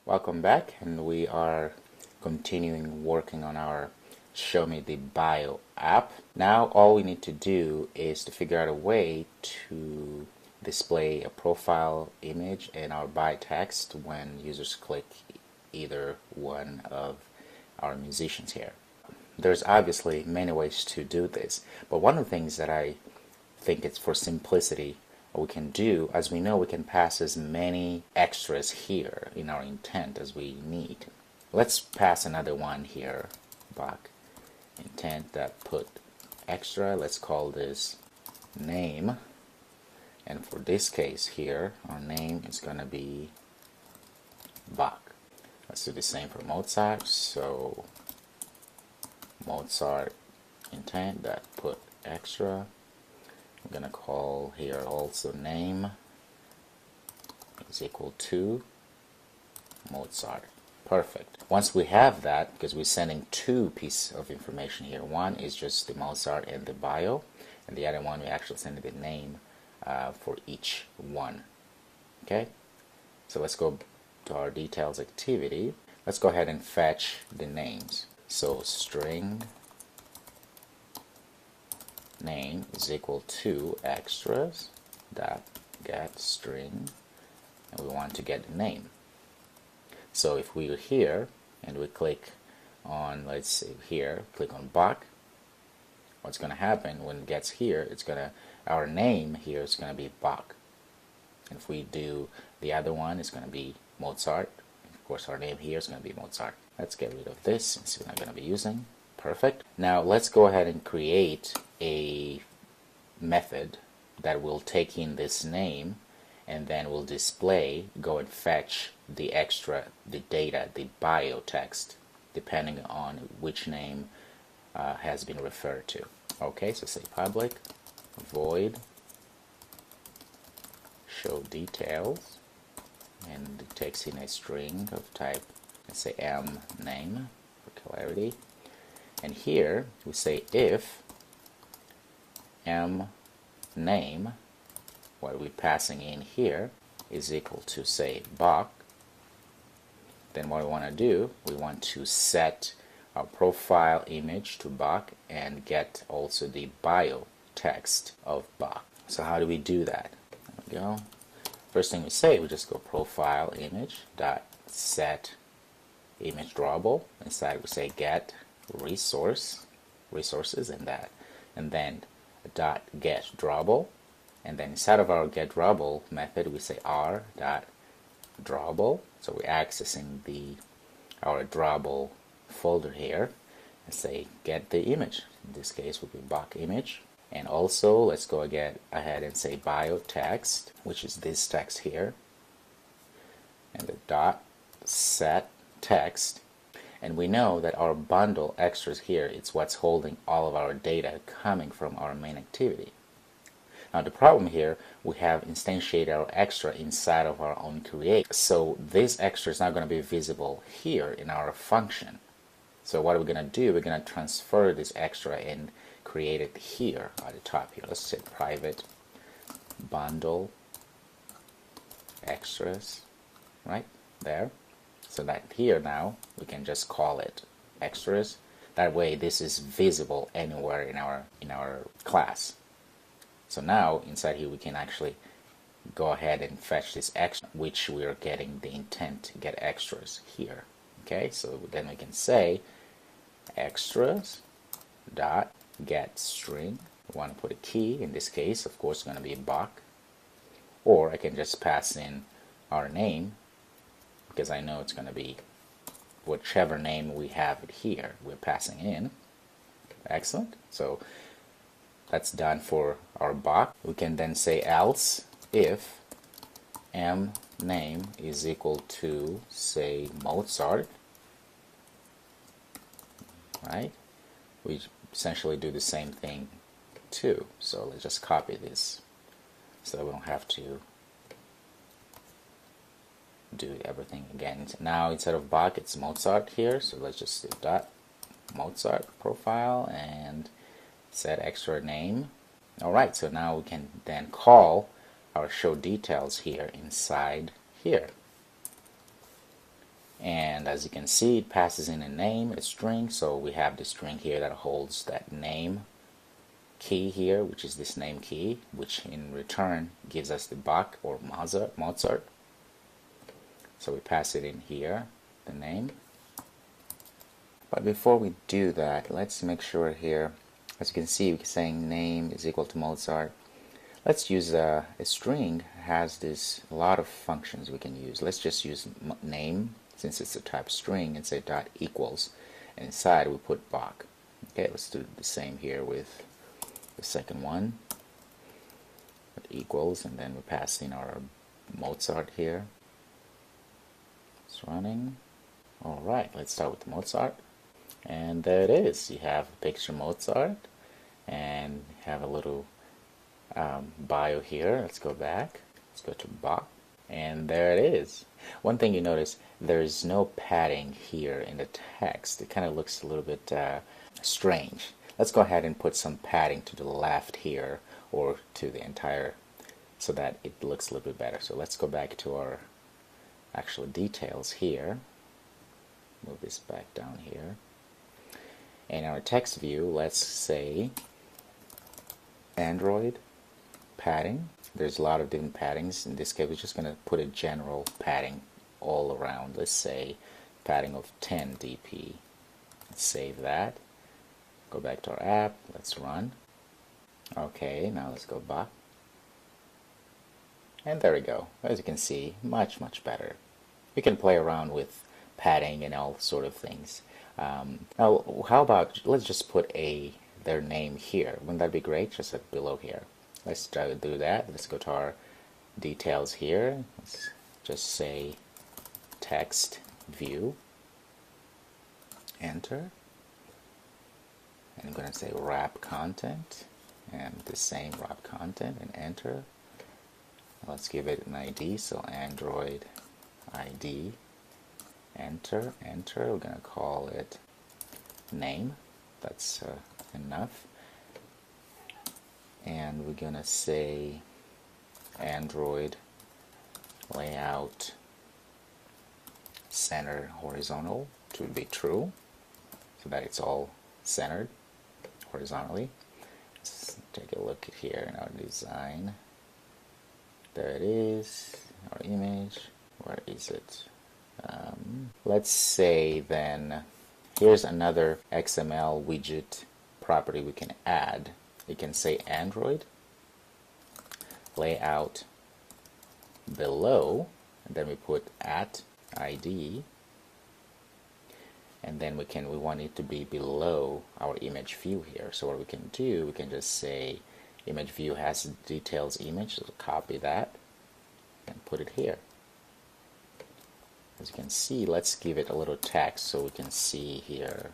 Welcome back, and we are continuing working on our Show Me the Bio app. Now all we need to do is to figure out a way to display a profile image and our bio text when users click either one of our musicians here. There's obviously many ways to do this, but one of the things that I think it's for simplicity we can do, as we know, we can pass as many extras here in our intent as we need. Let's pass another one here, Bach intent that put extra. Let's call this name, and for this case here, our name is going to be Bach. Let's do the same for Mozart. So Mozart intent that put extra. I'm going to call here also name is equal to Mozart. Perfect. Once we have that, because we're sending two pieces of information here, one is just the Mozart and the bio, and the other one we actually send the name for each one. Okay, so let's go to our details activity. Let's go ahead and fetch the names. So string name is equal to extras dot get string, and we want to get the name. So if we are here and we click on, let's say here, click on Bach, what's going to happen when it gets here, it's going to, our name here is going to be Bach. And if we do the other one, it's going to be Mozart. Of course, our name here is going to be Mozart. Let's get rid of this since we're not going to be using. Perfect. Now let's go ahead and create a method that will take in this name and then will display, go and fetch the extra, the data, the bio text, depending on which name has been referred to. Okay, so say public void show details, and it takes in a string of type, let's say m name for clarity. And here we say if m name, what we're passing in here, is equal to, say, Bach, then what we want to do, we want to set our profile image to Bach and get also the bio text of Bach. So how do we do that? There we go. First thing we say, we just go profile image dot set image drawable. Inside we say get resources and that, and then dot get drawable, and then inside of our get drawable method we say r dot drawable. So we're accessing our drawable folder here and say get the image. In this case will be Bach image. And also let's go ahead and say bio text, which is this text here, and the dot set text. And we know that our bundle extras here, it's what's holding all of our data coming from our main activity. Now the problem here, we have instantiated our extra inside of our own create. So this extra is not going to be visible here in our function. So what are we going to do? We're going to transfer this extra and create it here at the top here. Let's say private bundle extras, right there. So that here now we can just call it extras. That way this is visible anywhere in our class. So now inside here we can actually go ahead and fetch this extra, which we are getting the intent to get extras here. Okay, so then we can say extras dot get string. We want to put a key. In this case, of course, it's going to be Bach, or I can just pass in our name, because I know it's going to be whichever name we have it here, we're passing in. Excellent. So that's done for our Bach. We can then say else if m name is equal to, say, Mozart, right? We essentially do the same thing too. So let's just copy this so that we don't have to do everything again. Now instead of Bach, it's Mozart here. So let's just do dot Mozart profile and set extra name. Alright, so now we can then call our show details here inside here. And as you can see, it passes in a name, a string. So we have the string here that holds that name key here, which is this name key, which in return gives us the Bach or Mozart. So we pass it in here, the name. But before we do that, let's make sure here, as you can see, we're saying name is equal to Mozart. Let's use a string has a lot of functions we can use. Let's just use name, since it's a type string, and say dot equals, and inside we put Bach. Okay, let's do the same here with the second one. Equals, and then we pass in our Mozart here. It's running. Alright, let's start with Mozart. And there it is. You have a picture of Mozart, and have a little bio here. Let's go back. Let's go to Bach. And there it is. One thing you notice, there is no padding here in the text. It kind of looks a little bit strange. Let's go ahead and put some padding to the left here, or to the entire, so that it looks a little bit better. So let's go back to our actual details here. Move this back down here. In our text view, let's say Android padding. There's a lot of different paddings. In this case, we're just going to put a general padding all around. Let's say padding of 10 dp. Let's save that. Go back to our app. Let's run. Okay, now let's go back. And there we go. As you can see, much better. You can play around with padding and all sort of things. Now, how about, let's just put their name here. Wouldn't that be great? Just below here. Let's try to do that. Let's go to our details here. Let's just say text view. Enter. And I'm going to say wrap content. And the same wrap content, and enter. Let's give it an ID. So Android ID. Enter. We're going to call it name. That's enough. And we're going to say Android layout center horizontal to be true, so that it's all centered horizontally. Let's take a look at here in our design. There it is, our image. Where is it? Let's say then, here's another XML widget property we can add. You can say Android layout below, and then we put at ID, and then we want it to be below our image view here. So what we can do, we can just say image view has details image, so copy that and put it here. As you can see, let's give it a little text so we can see here.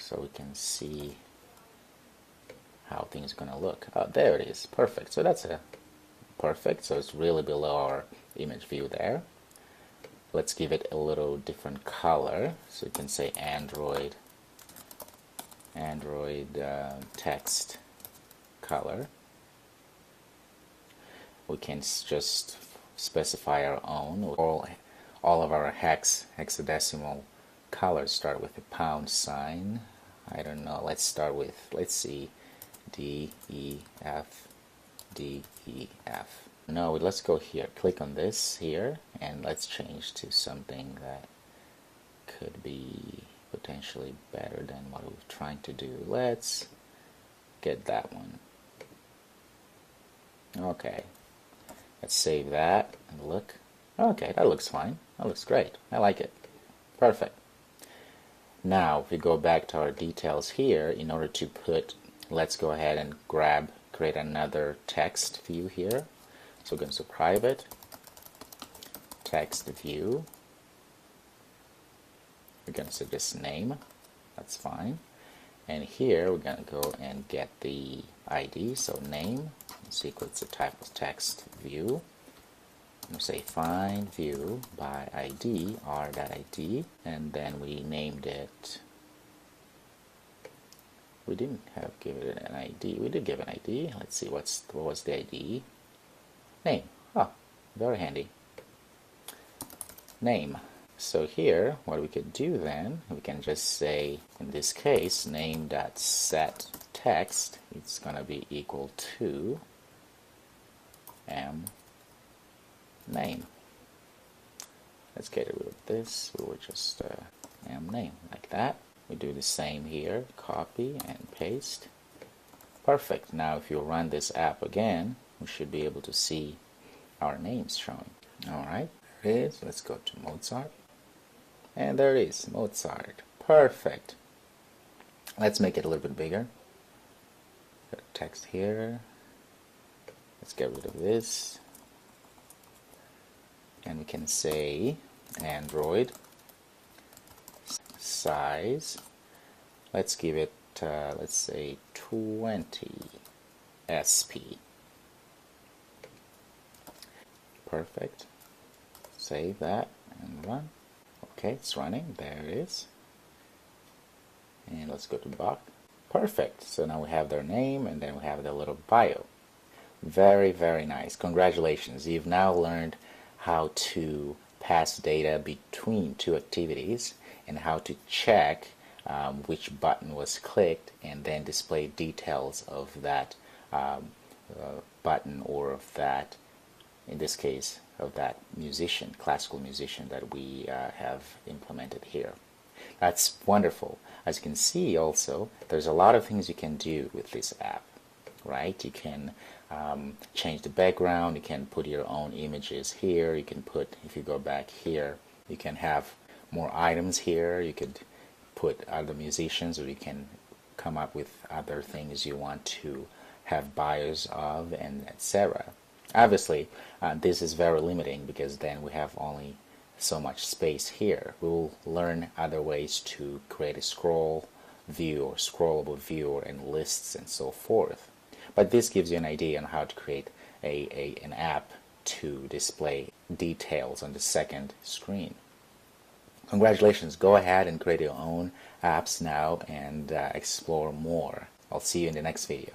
So we can see how things are going to look. Oh, there it is. Perfect. So that's perfect. So it's really below our image view there. Let's give it a little different color. So you can say Android text color. We can just specify our own. All of our hexadecimal colors start with a pound sign. I don't know. Let's start with, let's see, D, E, F, D, E, F. No, let's go here. Click on this here, and let's change to something that could be potentially better than what we're trying to do. Let's get that one. Okay. Let's save that and look. Okay, that looks fine. That looks great. I like it. Perfect. Now, if we go back to our details here, in order to put, let's go ahead and create another text view here. So we're going to private text view. We're going to say just name. That's fine. And here we're going to go and get the ID. So name is equal to type of text view. We'll say find view by ID, r.id, and then we named it. We didn't give it an ID. We did give an ID. Let's see what was the ID. name. Oh, very handy. Name. So here, what we could do then, we can just say, in this case, name.setText, it's going to be equal to name. Let's get rid of this. We will just name like that. We do the same here, copy and paste. Perfect. Now if you run this app again, we should be able to see our names showing. Alright, there it is. Let's go to Mozart. And there it is, Mozart. Perfect. Let's make it a little bit bigger. Got text here. Let's get rid of this. And we can say Android size. Let's give it, let's say 20 SP. Perfect. Save that and run. Okay, it's running. There it is. And let's go to Bach. Perfect. So now we have their name and then we have their little bio. Very, very nice. Congratulations. You've now learned how to pass data between two activities and how to check which button was clicked and then display details of that button or of that, in this case, of that musician, classical musician that we have implemented here. That's wonderful. As you can see also, there's a lot of things you can do with this app, right? You can change the background, you can put your own images here, you can put, if you go back here, you can have more items here, you could put other musicians, or you can come up with other things you want to have bios of, and etc. Obviously, this is very limiting because then we have only so much space here. We will learn other ways to create a scroll view or scrollable view and lists and so forth. But this gives you an idea on how to create an app to display details on the second screen. Congratulations. Go ahead and create your own apps now and explore more. I'll see you in the next video.